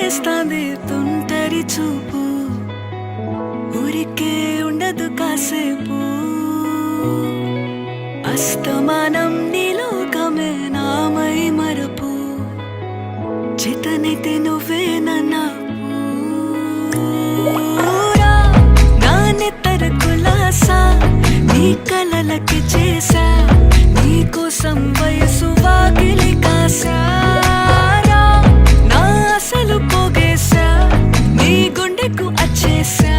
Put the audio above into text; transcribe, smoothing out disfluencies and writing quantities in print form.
చేస్తాంది తుంటరి చూపు ఊరికే ఉండదు కాసేపు అస్తమానం నీలోకమే నామై మరపు చేతనైతే నువ్వే నాన్నెత్తర కులాసా నీ కలలకి చేసా నీ కోసం వయసు వాకిలి కాసా నా అసలు పోగేసా నీ గుండెకు అచ్చేసా